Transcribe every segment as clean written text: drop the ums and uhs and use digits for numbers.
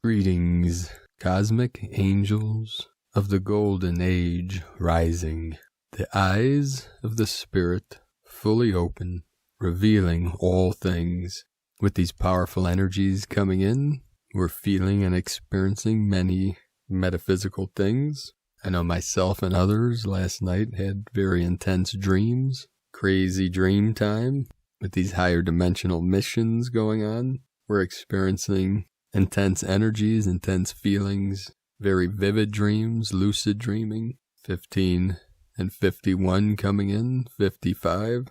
Greetings, cosmic angels of the golden age rising, the eyes of the spirit fully open, revealing all things. With these powerful energies coming in, we're feeling and experiencing many metaphysical things. I know myself and others last night had very intense dreams, crazy dream time with these higher dimensional missions going on. We're experiencing intense energies, intense feelings, very vivid dreams, lucid dreaming, 15 and 51 coming in, 55.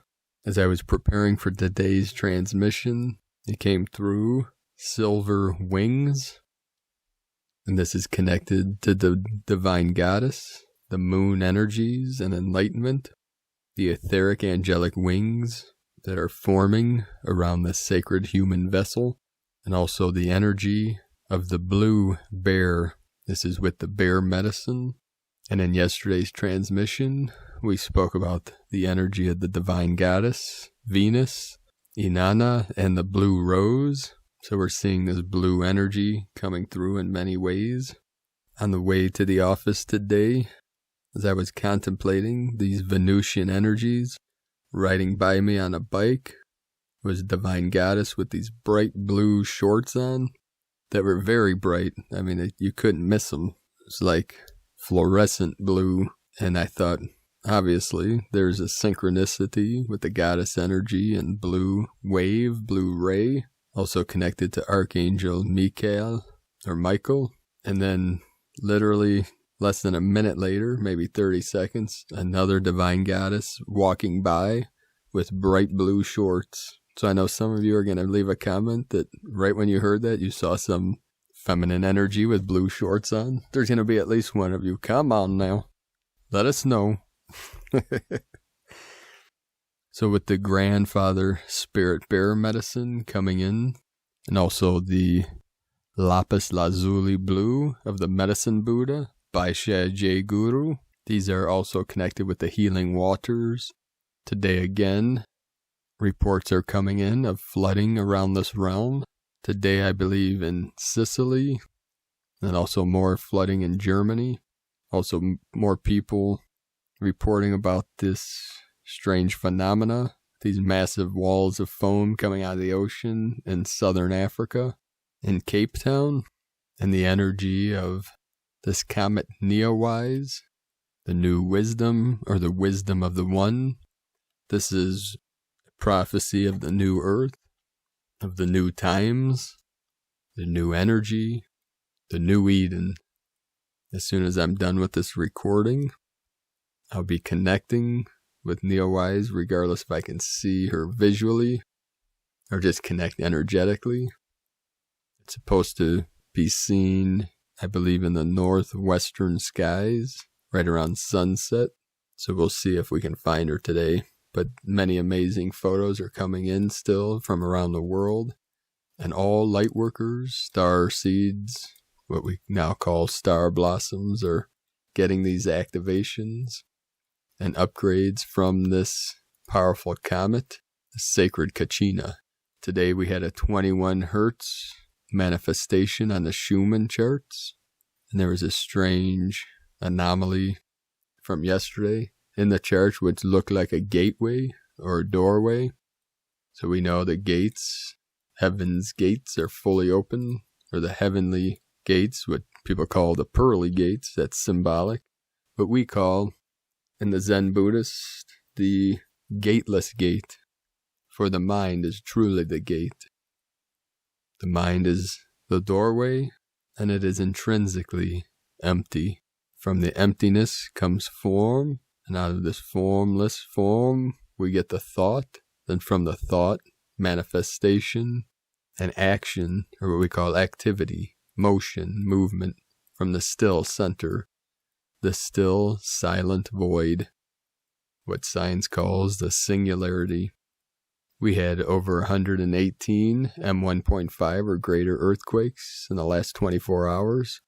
As I was preparing for today's transmission, it came through silver wings, and this is connected to the divine goddess, the moon energies and enlightenment, the etheric angelic wings that are forming around the sacred human vessel, and also the energy of the blue bear. This is with the bear medicine. And in yesterday's transmission, we spoke about the energy of the divine goddess, Venus, Inanna, and the blue rose. So we're seeing this blue energy coming through in many ways. On the way to the office today, as I was contemplating these Venusian energies, riding by me on a bike was divine goddess with these bright blue shorts on that were very bright. I mean, you couldn't miss them. It's like fluorescent blue. And I thought, obviously, there's a synchronicity with the goddess energy and blue wave, blue ray, also connected to Archangel Michael or Michael. And then literally less than a minute later, maybe 30 seconds, another divine goddess walking by with bright blue shorts. So I know some of you are going to leave a comment that right when you heard that, you saw some feminine energy with blue shorts on. There's going to be at least one of you. Come on now. Let us know. So with the grandfather spirit bear medicine coming in, and also the lapis lazuli blue of the medicine Buddha by Jai Guru. These are also connected with the healing waters. Today again, reports are coming in of flooding around this realm. Today, I believe, in Sicily, and also more flooding in Germany. Also, more people reporting about this strange phenomena, these massive walls of foam coming out of the ocean in southern Africa, in Cape Town, and the energy of this comet Neowise, the new wisdom, or the wisdom of the one. This is prophecy of the new earth, of the new times, the new energy, the new Eden. As soon as I'm done with this recording, I'll be connecting with Neowise, regardless if I can see her visually or just connect energetically. It's supposed to be seen, I believe, in the northwestern skies, right around sunset. So we'll see if we can find her today. But many amazing photos are coming in still from around the world. And all light workers, star seeds, what we now call star blossoms, are getting these activations and upgrades from this powerful comet, the sacred Kachina. Today we had a 21 hertz manifestation on the Schumann charts. And there was a strange anomaly from yesterday in the church, which looked like a gateway or a doorway. So we know the gates, heaven's gates, are fully open, or the heavenly gates, what people call the pearly gates. That's symbolic. What we call, in the Zen Buddhist, the gateless gate. For the mind is truly the gate. The mind is the doorway, and it is intrinsically empty. From the emptiness comes form, and out of this formless form, we get the thought. Then from the thought, manifestation, and action, or what we call activity, motion, movement, from the still center, the still, silent void, what science calls the singularity. We had over 118 M1.5 or greater earthquakes in the last 24 hours.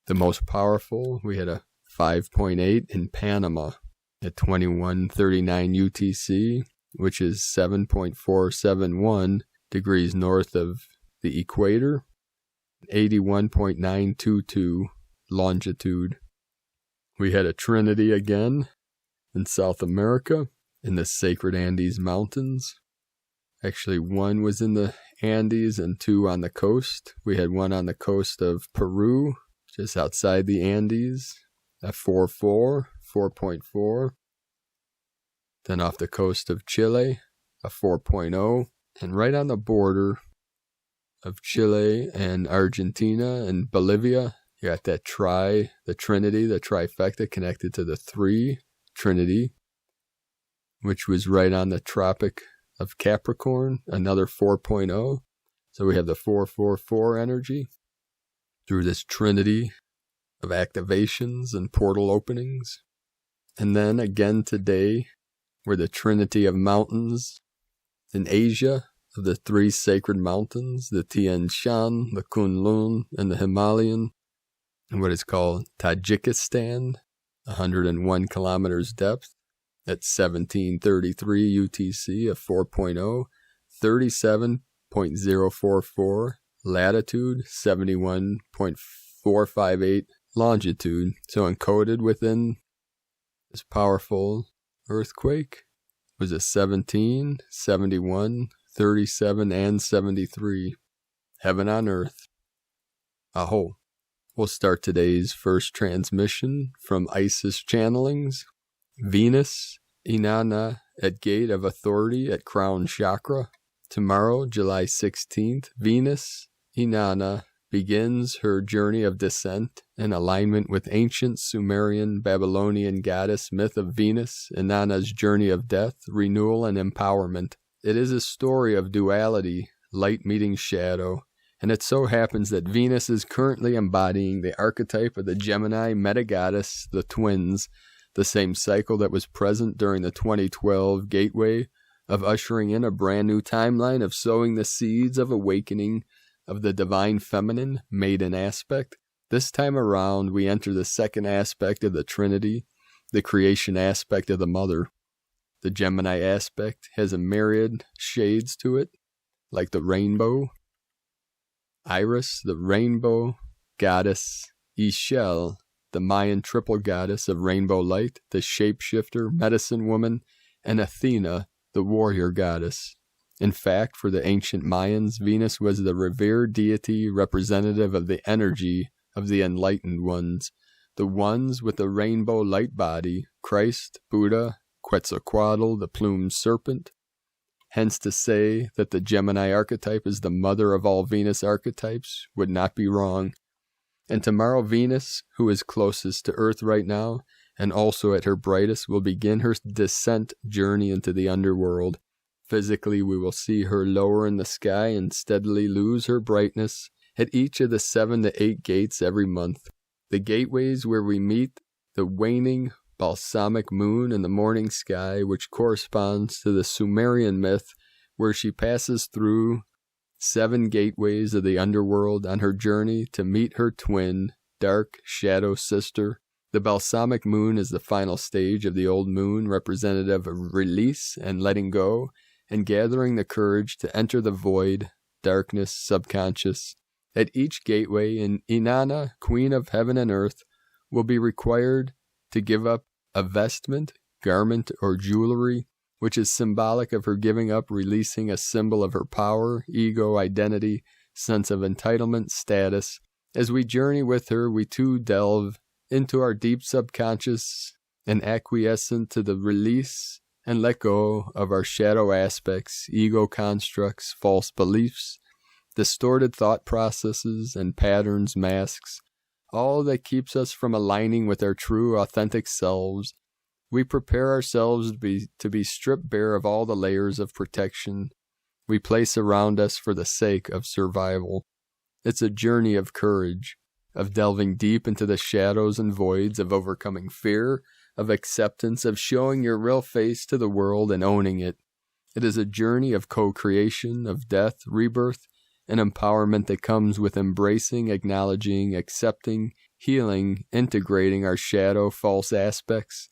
The most powerful, we had a 5.8 in Panama at 21:39 UTC, which is 7.471 degrees north of the equator. 81.922 longitude. We had a Trinity again in South America in the Sacred Andes Mountains. Actually, one was in the Andes and two on the coast. We had one on the coast of Peru, just outside the Andes, a 4.4. Then off the coast of Chile, a 4.0. And right on the border of Chile and Argentina and Bolivia, you got that the Trinity, the trifecta connected to the 3, Trinity, which was right on the Tropic of Capricorn, another 4.0. So we have the 444 energy through this Trinity of activations and portal openings. And then again today, we're the Trinity of mountains in Asia, of the 3 sacred mountains, the Tian Shan, the Kunlun, and the Himalayan, and what is called Tajikistan, 101 kilometers depth at 1733 UTC, a 4.0, 37.044 latitude, 71.458 longitude. So encoded within this powerful earthquake was a 17, 71, 37, and 73. Heaven on earth. Aho. We'll start today's first transmission from Isis Channelings. Venus, Inanna at Gate of Authority at Crown Chakra. Tomorrow, July 16th, Venus, Inanna, begins her journey of descent in alignment with ancient Sumerian Babylonian goddess myth of Venus, Inanna's journey of death, renewal, and empowerment. It is a story of duality, light meeting shadow, and it so happens that Venus is currently embodying the archetype of the Gemini MetaGoddess, the twins, the same cycle that was present during the 2012 gateway of ushering in a brand new timeline of sowing the seeds of awakening of the divine feminine maiden aspect. This time around, we enter the second aspect of the Trinity, the creation aspect of the mother. The Gemini aspect has a myriad shades to it, like the rainbow. Iris, the rainbow goddess. Ixchel, the Mayan triple goddess of rainbow light, the shapeshifter, medicine woman, and Athena, the warrior goddess. In fact, for the ancient Mayans, Venus was the revered deity representative of the energy of the enlightened ones, the ones with the rainbow light body, Christ, Buddha, Quetzalcoatl, the plumed serpent. Hence to say that the Gemini archetype is the mother of all Venus archetypes would not be wrong. And tomorrow Venus, who is closest to Earth right now, and also at her brightest, will begin her descent journey into the underworld. Physically, we will see her lower in the sky and steadily lose her brightness at each of the 7 to 8 gates every month. The gateways where we meet the waning balsamic moon in the morning sky, which corresponds to the Sumerian myth where she passes through 7 gateways of the underworld on her journey to meet her twin, dark shadow sister. The balsamic moon is the final stage of the old moon, representative of release and letting go, and gathering the courage to enter the void, darkness, subconscious. At each gateway, Inanna, queen of heaven and earth, will be required to give up a vestment, garment, or jewelry, which is symbolic of her giving up, releasing a symbol of her power, ego, identity, sense of entitlement, status. As we journey with her, we too delve into our deep subconscious and acquiescent to the release and let go of our shadow aspects, ego constructs, false beliefs, distorted thought processes and patterns, masks, all that keeps us from aligning with our true, authentic selves. We prepare ourselves to be stripped bare of all the layers of protection we place around us for the sake of survival. It's a journey of courage, of delving deep into the shadows and voids, of overcoming fear, of acceptance, of showing your real face to the world and owning it. It is a journey of co-creation, of death, rebirth, and empowerment that comes with embracing, acknowledging, accepting, healing, integrating our shadow, false aspects.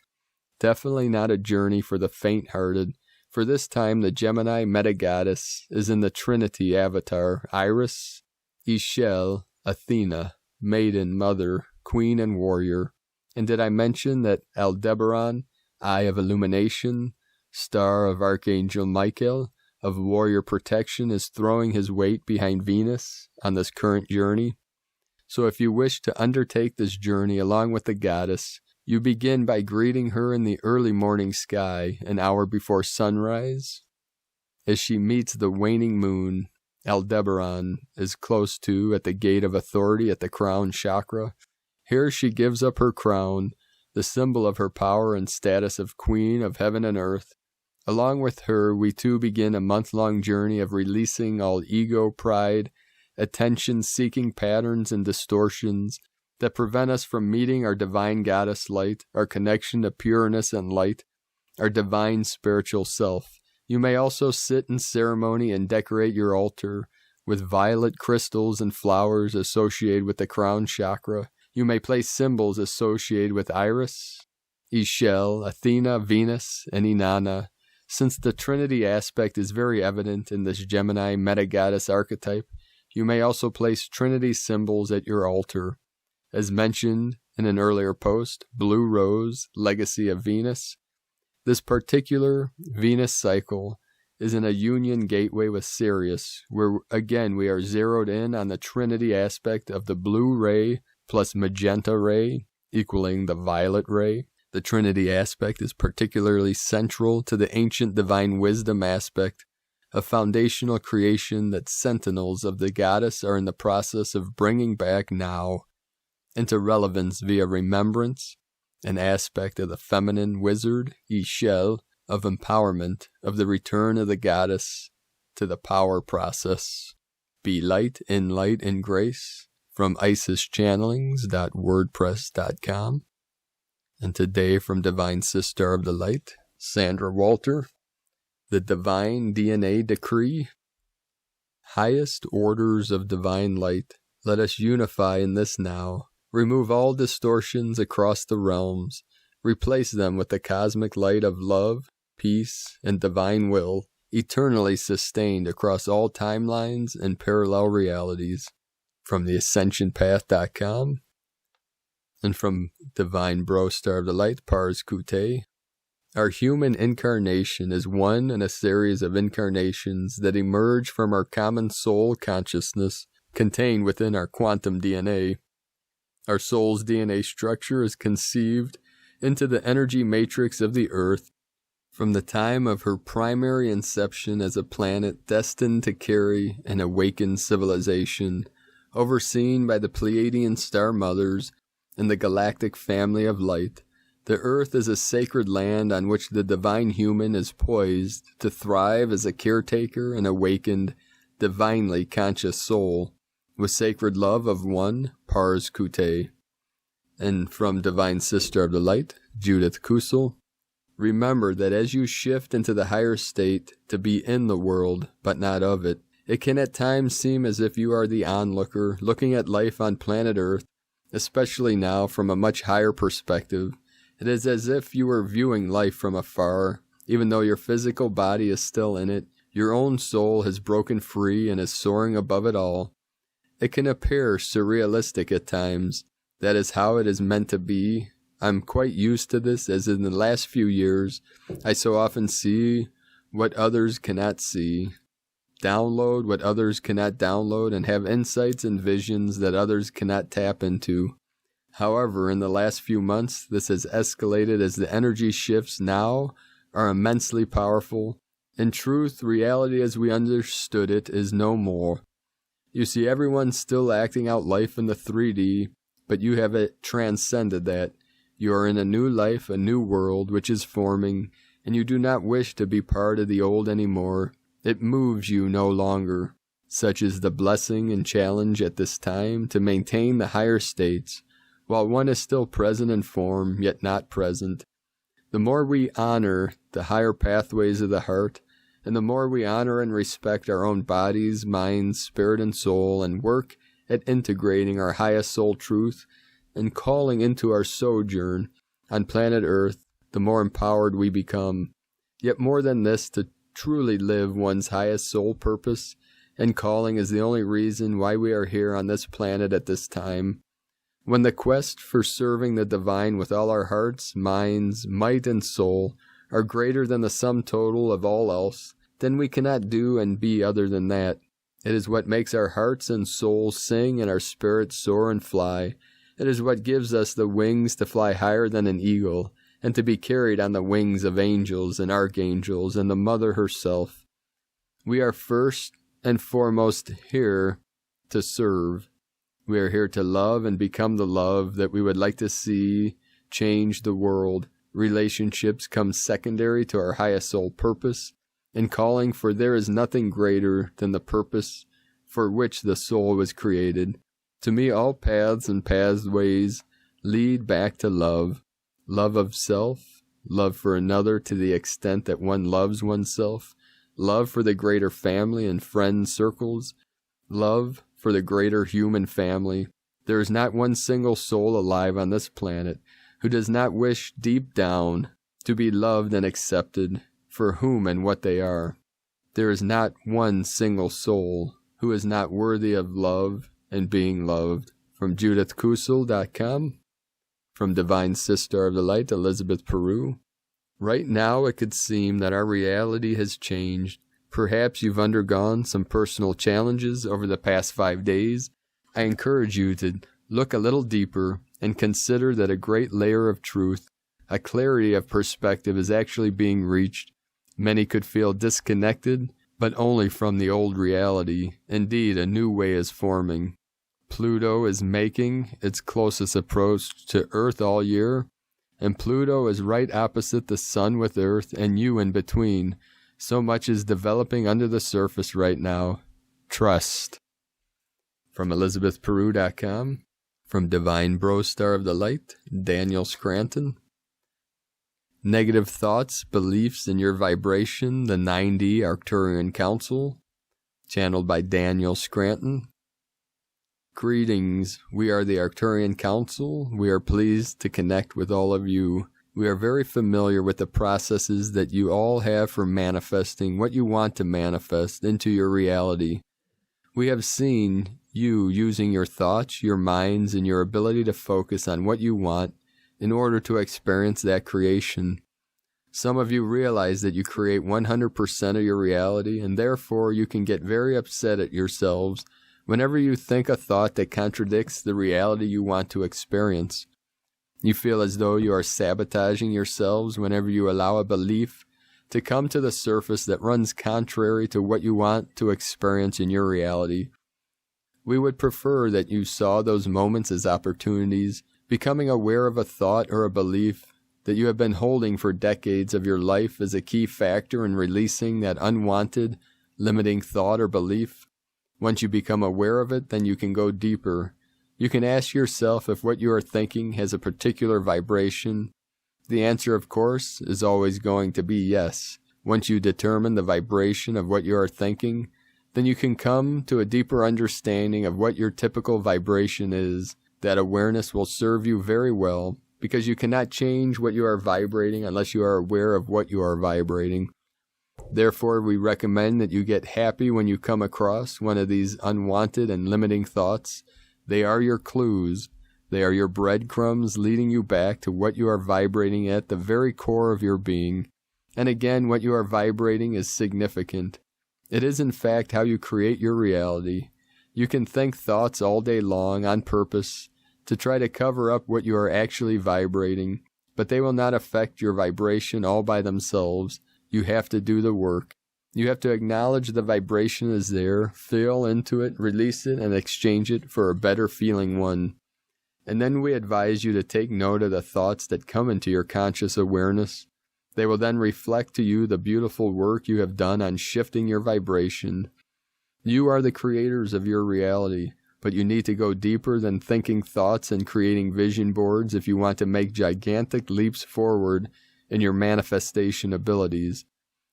Definitely not a journey for the faint-hearted. For this time, the Gemini MetaGoddess is in the Trinity avatar, Iris, Ixchel, Athena, maiden, mother, queen, and warrior. And did I mention that Aldebaran, eye of illumination, star of Archangel Michael, of warrior protection, is throwing his weight behind Venus on this current journey? So if you wish to undertake this journey along with the goddess, you begin by greeting her in the early morning sky, an hour before sunrise. As she meets the waning moon, Aldebaran is close to at the gate of authority at the crown chakra. Here she gives up her crown, the symbol of her power and status of queen of heaven and earth. Along with her, we too begin a month-long journey of releasing all ego, pride, attention-seeking patterns and distortions that prevent us from meeting our divine goddess light, our connection to pureness and light, our divine spiritual self. You may also sit in ceremony and decorate your altar with violet crystals and flowers associated with the crown chakra. You may place symbols associated with Iris, Ishel, Athena, Venus, and Inanna. Since the Trinity aspect is very evident in this Gemini MetaGoddess archetype, you may also place Trinity symbols at your altar. As mentioned in an earlier post, Blue Rose, Legacy of Venus. This particular Venus cycle is in a union gateway with Sirius, where again we are zeroed in on the Trinity aspect of the blue ray plus magenta ray equaling the violet ray. The Trinity aspect is particularly central to the ancient divine wisdom aspect, a foundational creation that sentinels of the goddess are in the process of bringing back now into relevance via remembrance, an aspect of the feminine wizard, Ishel, of empowerment, of the return of the goddess to the power process. Be light in grace, from isischannelings.wordpress.com. And today from Divine Sister of the Light, Sandra Walter, the Divine DNA Decree. Highest orders of divine light, let us unify in this now. Remove all distortions across the realms. Replace them with the cosmic light of love, peace, and divine will, eternally sustained across all timelines and parallel realities. From theascensionpath.com. And from Divine Bro Star of the Light, Pars Kute. Our human incarnation is one in a series of incarnations that emerge from our common soul consciousness contained within our quantum DNA. Our soul's DNA structure is conceived into the energy matrix of the Earth from the time of her primary inception as a planet destined to carry an awakened civilization, overseen by the Pleiadian star mothers and the galactic family of light. The Earth is a sacred land on which the divine human is poised to thrive as a caretaker and awakened, divinely conscious soul, with sacred love of one, Pars Kute. And from Divine Sister of the Light, Judith Kusel, remember that as you shift into the higher state to be in the world, but not of it, it can at times seem as if you are the onlooker looking at life on planet Earth, especially now from a much higher perspective. It is as if you were viewing life from afar, even though your physical body is still in it. Your own soul has broken free and is soaring above it all. It can appear surrealistic at times. That is how it is meant to be. I'm quite used to this, as in the last few years, I so often see what others cannot see, download what others cannot download, and have insights and visions that others cannot tap into. However, in the last few months, this has escalated as the energy shifts now are immensely powerful. In truth, reality as we understood it is no more. You see, everyone's still acting out life in the 3D, but you have transcended that. You are in a new life, a new world, which is forming, and you do not wish to be part of the old anymore. It moves you no longer. Such is the blessing and challenge at this time to maintain the higher states, while one is still present in form, yet not present. The more we honor the higher pathways of the heart, and the more we honor and respect our own bodies, minds, spirit, and soul, and work at integrating our highest soul truth and calling into our sojourn on planet Earth, the more empowered we become. Yet more than this, to truly live one's highest soul purpose and calling is the only reason why we are here on this planet at this time. When the quest for serving the divine with all our hearts, minds, might, and soul are greater than the sum total of all else, then we cannot do and be other than that. It is what makes our hearts and souls sing and our spirits soar and fly. It is what gives us the wings to fly higher than an eagle, and to be carried on the wings of angels and archangels and the Mother herself. We are first and foremost here to serve. We are here to love and become the love that we would like to see change the world. Relationships come secondary to our highest soul purpose and calling, for there is nothing greater than the purpose for which the soul was created. To me, all paths and pathways lead back to love. Love of self, love for another to the extent that one loves oneself, love for the greater family and friend circles, love for the greater human family. There is not one single soul alive on this planet who does not wish deep down to be loved and accepted for whom and what they are. There is not one single soul who is not worthy of love and being loved. From JudithKusel.com. From Divine Sister of the Light, Elizabeth Peru. Right now it could seem that our reality has changed. Perhaps you've undergone some personal challenges over the past 5 days. I encourage you to look a little deeper and consider that a great layer of truth, a clarity of perspective is actually being reached. Many could feel disconnected, but only from the old reality. Indeed, a new way is forming. Pluto is making its closest approach to Earth all year, and Pluto is right opposite the Sun with Earth and you in between. So much is developing under the surface right now. Trust. From ElizabethPeru.com. From Divine Bro Star of the Light, Daniel Scranton. Negative thoughts, beliefs in your vibration, the 9D Arcturian Council. Channeled by Daniel Scranton. Greetings, we are the Arcturian Council. We are pleased to connect with all of you. We are very familiar with the processes that you all have for manifesting what you want to manifest into your reality. We have seen you using your thoughts, your minds, and your ability to focus on what you want in order to experience that creation. Some of you realize that you create 100% of your reality, and therefore you can get very upset at yourselves whenever you think a thought that contradicts the reality you want to experience. You feel as though you are sabotaging yourselves whenever you allow a belief to come to the surface that runs contrary to what you want to experience in your reality. We would prefer that you saw those moments as opportunities, becoming aware of a thought or a belief that you have been holding for decades of your life as a key factor in releasing that unwanted, limiting thought or belief. Once you become aware of it, then you can go deeper. You can ask yourself if what you are thinking has a particular vibration. The answer, of course, is always going to be yes. Once you determine the vibration of what you are thinking, then you can come to a deeper understanding of what your typical vibration is. That awareness will serve you very well, because you cannot change what you are vibrating unless you are aware of what you are vibrating. Therefore, we recommend that you get happy when you come across one of these unwanted and limiting thoughts. They are your clues. They are your breadcrumbs leading you back to what you are vibrating at the very core of your being. And again, what you are vibrating is significant. It is in fact how you create your reality. You can think thoughts all day long on purpose to try to cover up what you are actually vibrating, but they will not affect your vibration all by themselves. You have to do the work. You have to acknowledge the vibration is there, feel into it, release it, and exchange it for a better feeling one. And then we advise you to take note of the thoughts that come into your conscious awareness. They will then reflect to you the beautiful work you have done on shifting your vibration. You are the creators of your reality, but you need to go deeper than thinking thoughts and creating vision boards if you want to make gigantic leaps forward in your manifestation abilities.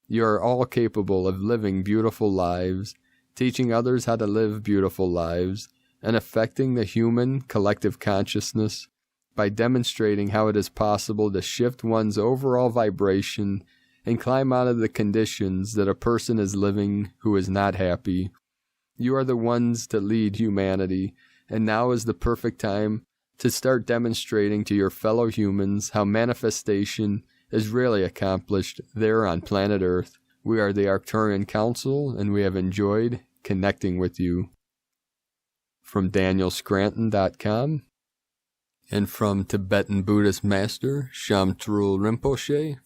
You are all capable of living beautiful lives, teaching others how to live beautiful lives, and affecting the human collective consciousness by demonstrating how it is possible to shift one's overall vibration and climb out of the conditions that a person is living who is not happy. You are the ones to lead humanity, and now is the perfect time to start demonstrating to your fellow humans how manifestation is really accomplished there on planet Earth. We are the Arcturian Council, and we have enjoyed connecting with you. From DanielScranton.com, and from Tibetan Buddhist Master Shamtrul Rinpoche,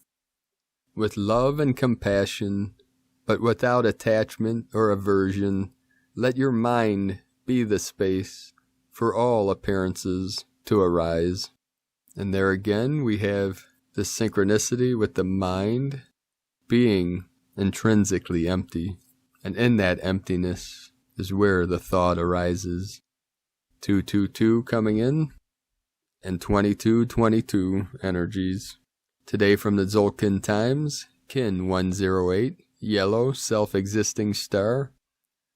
with love and compassion, but without attachment or aversion, let your mind be the space for all appearances to arise. And there again we have the synchronicity with the mind being intrinsically empty. And in that emptiness is where the thought arises. 222 coming in, and 2222 energies. Today from the Tzolk'in Times, Kin 108, yellow, self-existing star.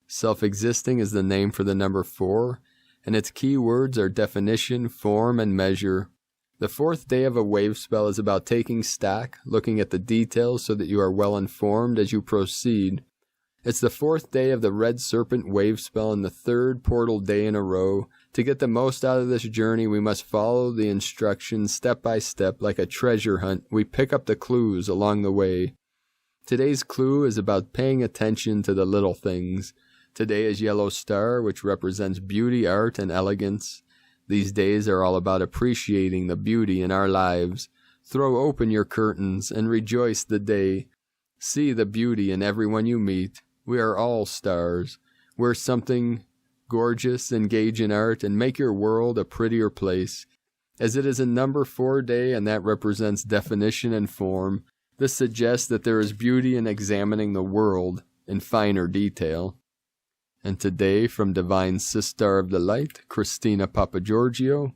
Self-existing is the name for the number 4, and its key words are definition, form, and measure. The 4th day of a wave spell is about taking stock, looking at the details so that you are well informed as you proceed. It's the 4th day of the Red Serpent wave spell and the 3rd portal day in a row. To get the most out of this journey, we must follow the instructions step by step like a treasure hunt. We pick up the clues along the way. Today's clue is about paying attention to the little things. Today is Yellow Star, which represents beauty, art, and elegance. These days are all about appreciating the beauty in our lives. Throw open your curtains and rejoice the day. See the beauty in everyone you meet. We are all stars. Wear something gorgeous, engage in art, and make your world a prettier place. As it is a number 4 day, and that represents definition and form, this suggests that there is beauty in examining the world in finer detail. And today, from Divine Sister of the Light, Christina Papagiorgio,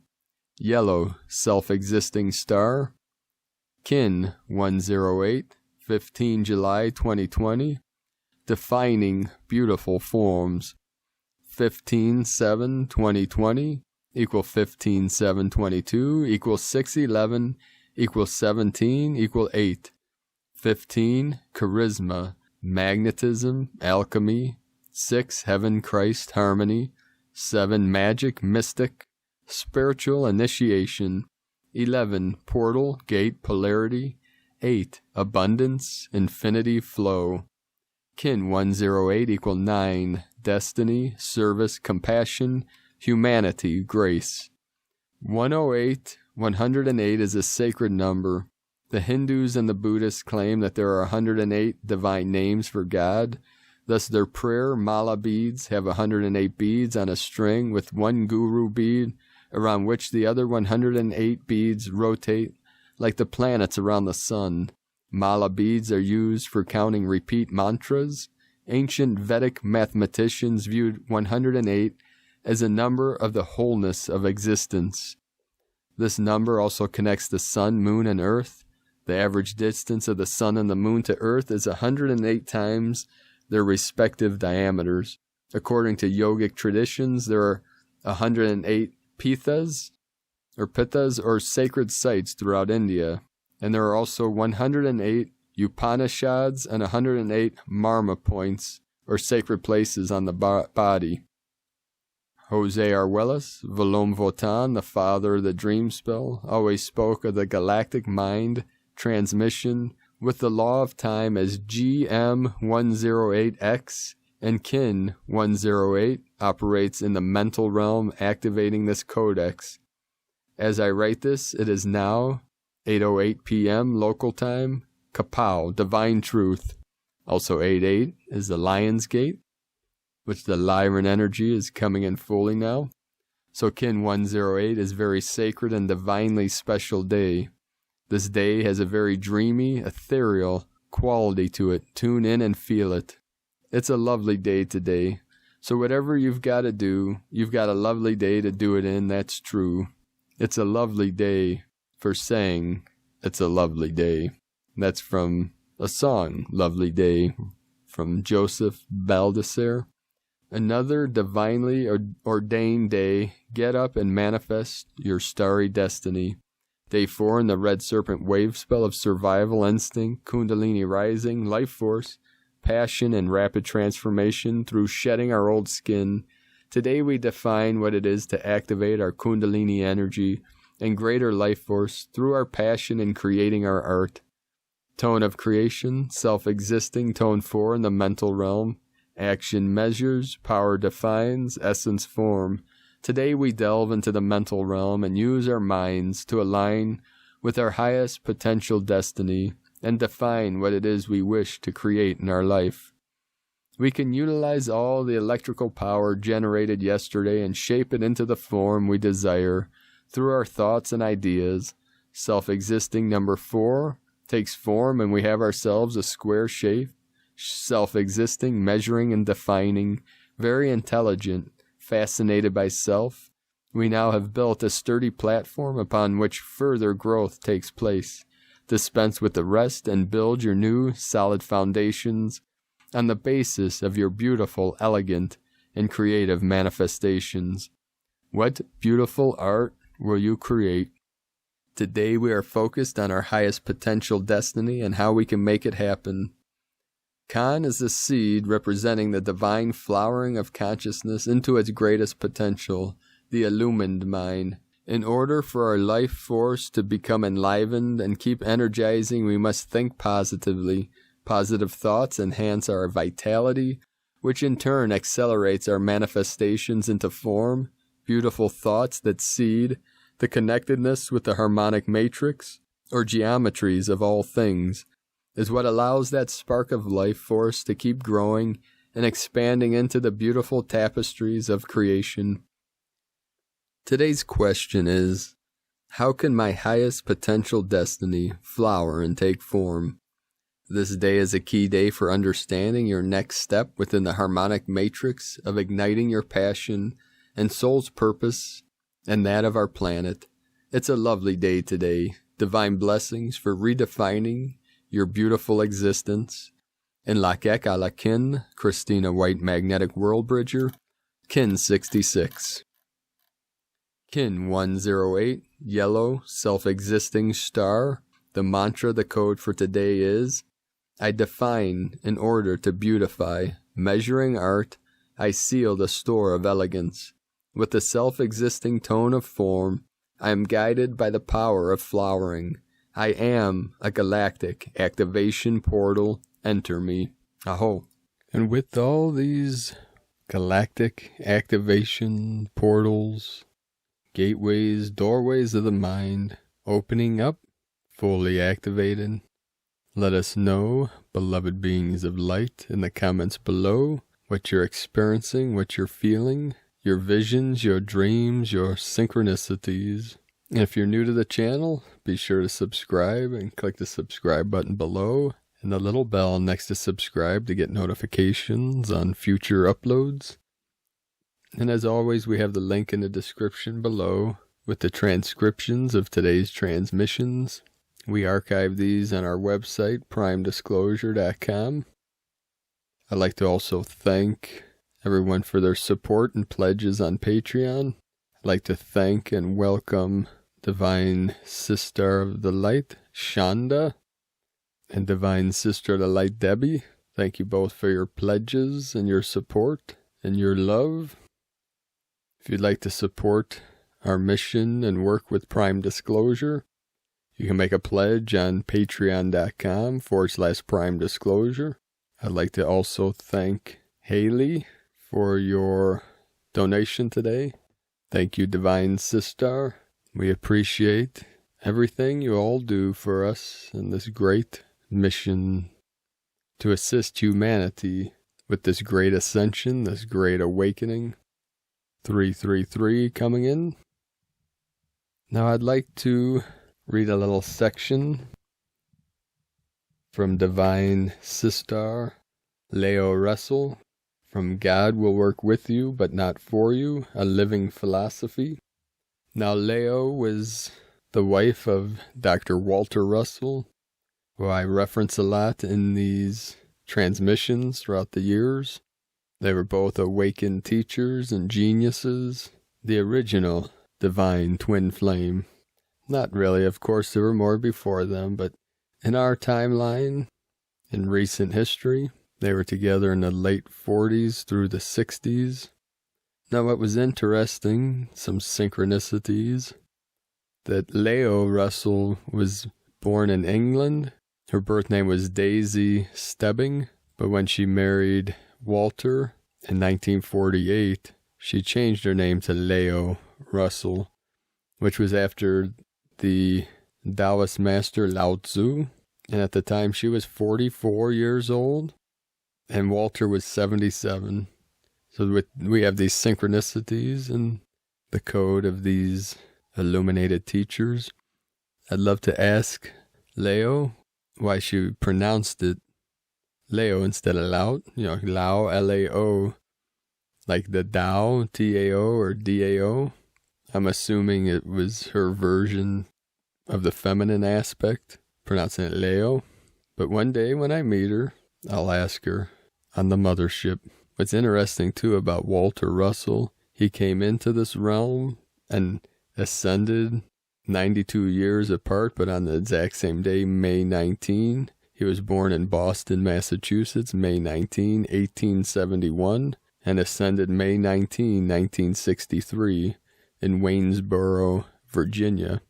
yellow, self-existing star, Kin 108, 15 July 2020, defining beautiful forms. 15-7-2020 equal 15-7-22 equals 6-11 equals 17 equal 8. 15, charisma, magnetism, alchemy. 6, heaven, Christ, harmony. 7, magic, mystic, spiritual initiation. 11, portal, gate, polarity. 8, abundance, infinity, flow. Kin 108 equal 9, destiny, service, compassion, humanity, grace. 108 is a sacred number. The Hindus and the Buddhists claim that there are 108 divine names for God. Thus their prayer mala beads have 108 beads on a string with one guru bead around which the other 108 beads rotate like the planets around the sun. Mala beads are used for counting repeat mantras. Ancient Vedic mathematicians viewed 108 as a number of the wholeness of existence. This number also connects the sun, moon, and earth. The average distance of the sun and the moon to earth is 108 times their respective diameters. According to yogic traditions, there are 108 pithas or sacred sites throughout India, and there are also 108 Upanishads and 108 marma points, or sacred places on the body. Jose Arguelles, Volom Votan, the father of the dream spell, always spoke of the galactic mind transmission with the law of time as GM108X, and Kin 108 operates in the mental realm, activating this codex. As I write this, it is now 8:08 p.m. local time, Kapow, divine truth. Also 8:8 is the Lion's Gate, which the Lyran energy is coming in fully now. So Kin 108 is very sacred and divinely special day. This day has a very dreamy, ethereal quality to it. Tune in and feel it. It's a lovely day today. So whatever you've got to do, you've got a lovely day to do it in, that's true. It's a lovely day for saying it's a lovely day. That's from a song, Lovely Day, from Joseph Baldassare. Another divinely ordained day. Get up and manifest your starry destiny. Day 4 in the Red Serpent wave spell of survival instinct, Kundalini rising, life force, passion and rapid transformation through shedding our old skin, today we define what it is to activate our Kundalini energy and greater life force through our passion in creating our art. Tone of creation, self-existing, tone 4 in the mental realm. Action measures, power defines, essence form. Today we delve into the mental realm and use our minds to align with our highest potential destiny and define what it is we wish to create in our life. We can utilize all the electrical power generated yesterday and shape it into the form we desire through our thoughts and ideas. Self-existing number 4 takes form and we have ourselves a square shape. Self-existing, measuring and defining, very intelligent, fascinated by self. We now have built a sturdy platform upon which further growth takes place. Dispense with the rest and build your new, solid foundations on the basis of your beautiful, elegant, and creative manifestations. What beautiful art will you create? Today we are focused on our highest potential destiny and how we can make it happen. Khan is the seed representing the divine flowering of consciousness into its greatest potential, the illumined mind. In order for our life force to become enlivened and keep energizing, we must think positively. Positive thoughts enhance our vitality, which in turn accelerates our manifestations into form. Beautiful thoughts that seed the connectedness with the harmonic matrix, or geometries of all things, is what allows that spark of life force to keep growing and expanding into the beautiful tapestries of creation. Today's question is, how can my highest potential destiny flower and take form? This day is a key day for understanding your next step within the harmonic matrix of igniting your passion and soul's purpose and that of our planet. It's a lovely day today. Divine blessings for redefining your beautiful existence. In Lakek ala Kin, Christina White Magnetic World Bridger, Kin 66. Kin 108, Yellow, Self-Existing Star. The mantra, the code for today is, I define in order to beautify. Measuring art, I seal the store of elegance. With the self-existing tone of form, I am guided by the power of flowering. I am a galactic activation portal. Enter me. Aho. And with all these galactic activation portals, gateways, doorways of the mind, opening up, fully activated, let us know, beloved beings of light, in the comments below, what you're experiencing, what you're feeling, your visions, your dreams, your synchronicities. And if you're new to the channel, be sure to subscribe and click the subscribe button below and the little bell next to subscribe to get notifications on future uploads. And as always, we have the link in the description below with the transcriptions of today's transmissions. We archive these on our website, primedisclosure.com. I'd like to also thank everyone for their support and pledges on Patreon. I'd like to thank and welcome Divine Sister of the Light, Shonda, and Divine Sister of the Light, Debbie. Thank you both for your pledges and your support and your love. If you'd like to support our mission and work with Prime Disclosure, you can make a pledge on patreon.com/Prime Disclosure. I'd like to also thank Haley for your donation today. Thank you, Divine Sister. We appreciate everything you all do for us in this great mission to assist humanity with this great ascension, this great awakening. 333 coming in. Now I'd like to read a little section from Divine Sister Leo Russell, from God Will Work With You But Not For You, A Living Philosophy. Now Leo was the wife of Dr. Walter Russell, who I reference a lot in these transmissions throughout the years. They were both awakened teachers and geniuses, the original divine twin flame. Not really, of course, there were more before them, but in our timeline, in recent history, They were together in the late 40s through the 60s. Now, what was interesting, some synchronicities, that Leo Russell was born in England. Her birth name was Daisy Stebbing, but when she married Walter in 1948, she changed her name to Leo Russell, which was after the Taoist master Lao Tzu. And at the time, she was 44 years old, and Walter was 77. So we have these synchronicities in the code of these illuminated teachers. I'd love to ask Leo why she pronounced it Leo instead of Lao. Lao, L-A-O, like the Tao, T-A-O or D-A-O. I'm assuming it was her version of the feminine aspect, pronouncing it Leo. But one day when I meet her, I'll ask her on the mothership. What's interesting, too, about Walter Russell, he came into this realm and ascended 92 years apart, but on the exact same day, May 19. He was born in Boston, Massachusetts, May 19, 1871, and ascended May 19, 1963, in Waynesboro, Virginia.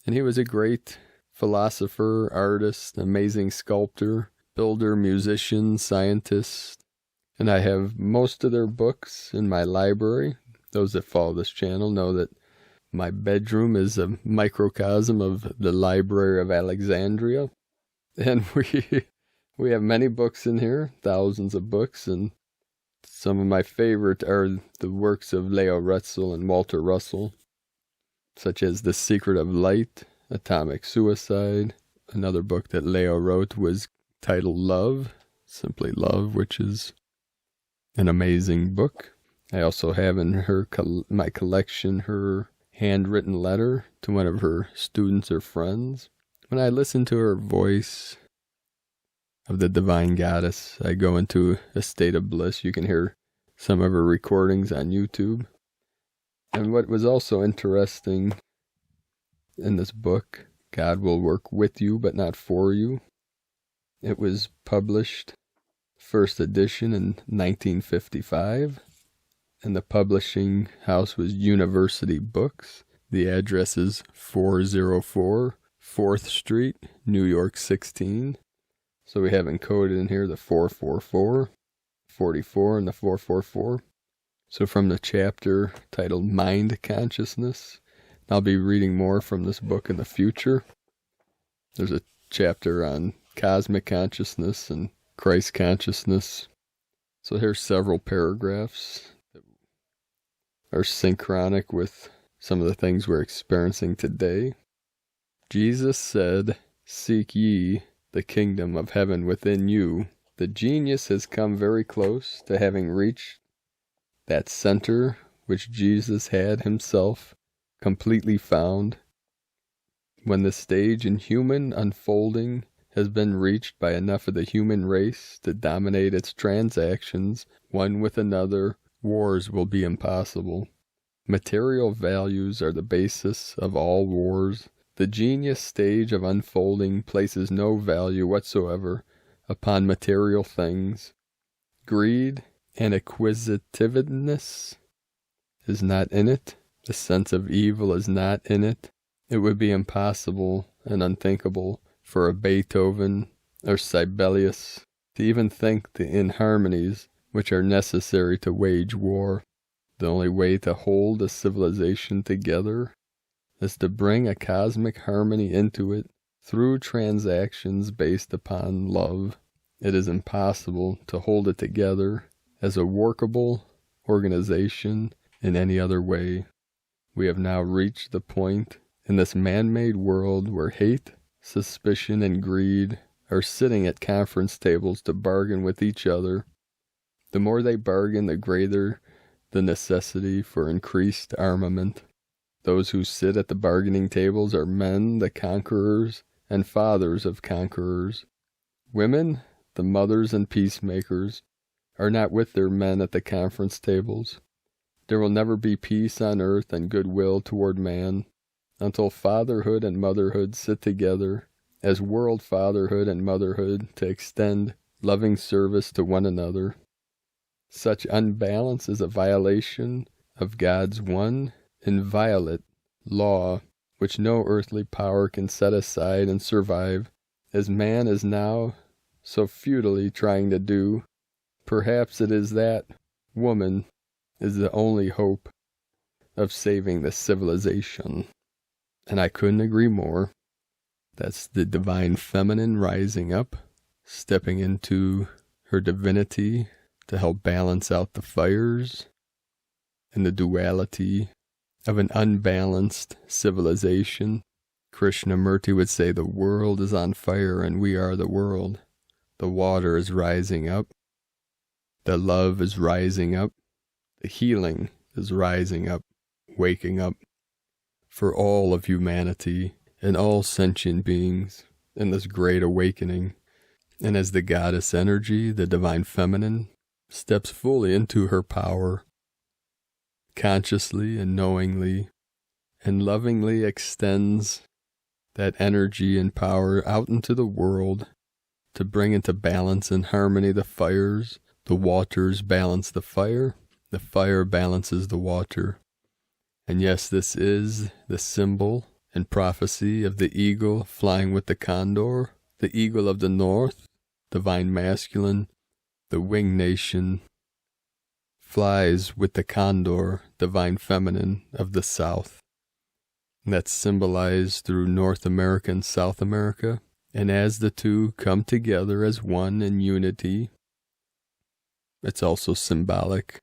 And he was a great philosopher, artist, amazing sculptor, builder, musician, scientist. And I have most of their books in my library. Those that follow this channel know that my bedroom is a microcosm of the Library of Alexandria. And we have many books in here, thousands of books, and some of my favorite are the works of Leo Russell and Walter Russell, such as The Secret of Light, Atomic Suicide. Another book that Leo wrote was titled Love, simply Love, which is an amazing book. I also have in my collection her handwritten letter to one of her students or friends. When I listen to her voice of the Divine Goddess, I go into a state of bliss. You can hear some of her recordings on YouTube. And what was also interesting in this book, God Will Work With You But Not For You. It was published, first edition, in 1955. And the publishing house was University Books. The address is 404 4th Street, New York 16. So we have encoded in here the 444, 44, and the 444. So from the chapter titled Mind Consciousness, I'll be reading more from this book in the future. There's a chapter on cosmic consciousness and Christ consciousness. So here's several paragraphs that are synchronic with some of the things we're experiencing today. Jesus said, "Seek ye the kingdom of heaven within you." The genius has come very close to having reached that center which Jesus had himself completely found. When the stage in human unfolding has been reached by enough of the human race to dominate its transactions one with another, wars will be impossible. Material values are the basis of all wars. The genius stage of unfolding places no value whatsoever upon material things. Greed and acquisitiveness is not in it. The sense of evil is not in it. It would be impossible and unthinkable for a Beethoven or Sibelius to even think the inharmonies which are necessary to wage war. The only way to hold a civilization together is to bring a cosmic harmony into it through transactions based upon love. It is impossible to hold it together as a workable organization in any other way. We have now reached the point in this man-made world where hate, suspicion, and greed are sitting at conference tables to bargain with each other. The more they bargain, the greater the necessity for increased armament. Those who sit at the bargaining tables are men, the conquerors, and fathers of conquerors. Women, the mothers and peacemakers, are not with their men at the conference tables. There will never be peace on earth and goodwill toward man until fatherhood and motherhood sit together as world fatherhood and motherhood to extend loving service to one another. Such unbalance is a violation of God's one inviolate law, which no earthly power can set aside and survive, as man is now so futilely trying to do. Perhaps it is that woman is the only hope of saving the civilization. And I couldn't agree more. That's the divine feminine rising up, stepping into her divinity to help balance out the fires and the duality of an unbalanced civilization. Krishnamurti would say the world is on fire and we are the world. The water is rising up. The love is rising up. The healing is rising up, waking up for all of humanity and all sentient beings in this great awakening. And as the goddess energy, the divine feminine, steps fully into her power, consciously and knowingly and lovingly extends that energy and power out into the world to bring into balance and harmony the fires. The waters balance the fire balances the water. And yes, this is the symbol and prophecy of the eagle flying with the condor, the eagle of the north, divine masculine, the winged nation, flies with the condor, divine feminine of the south. And that's symbolized through North America and South America. And as the two come together as one in unity, it's also symbolic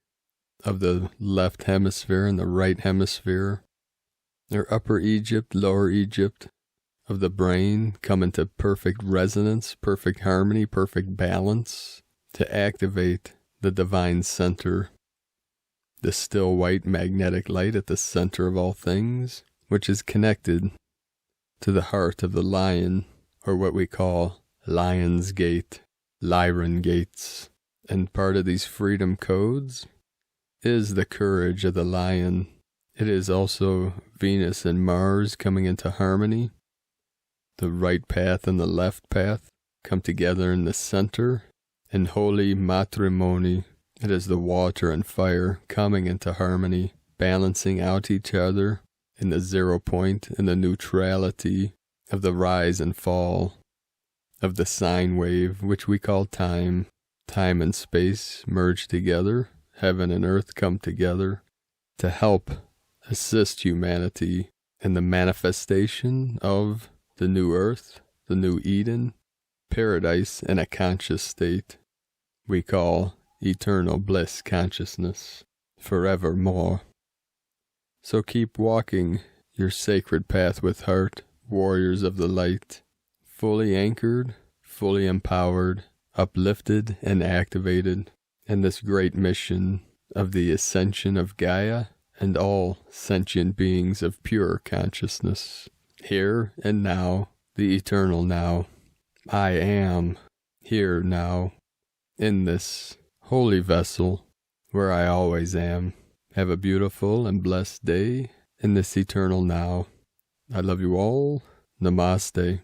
of the left hemisphere and the right hemisphere, or Upper Egypt, Lower Egypt, of the brain come into perfect resonance, perfect harmony, perfect balance to activate the divine center, the still white magnetic light at the center of all things, which is connected to the heart of the lion, or what we call Lion's Gate, Lyran Gates. And part of these freedom codes is the courage of the lion. It is also Venus and Mars coming into harmony. The right path and the left path come together in the center. In holy matrimony, it is the water and fire coming into harmony, balancing out each other in the 0 point, in the neutrality of the rise and fall of the sine wave, which we call time. Time and space merge together, heaven and earth come together to help assist humanity in the manifestation of the new earth, the new Eden, paradise in a conscious state we call eternal bliss consciousness, forevermore. So keep walking your sacred path with heart, warriors of the light, fully anchored, fully empowered, uplifted and activated in this great mission of the ascension of Gaia and all sentient beings of pure consciousness. Here and now, the eternal now. I am here now, in this holy vessel where I always am. Have a beautiful and blessed day in this eternal now. I love you all. Namaste.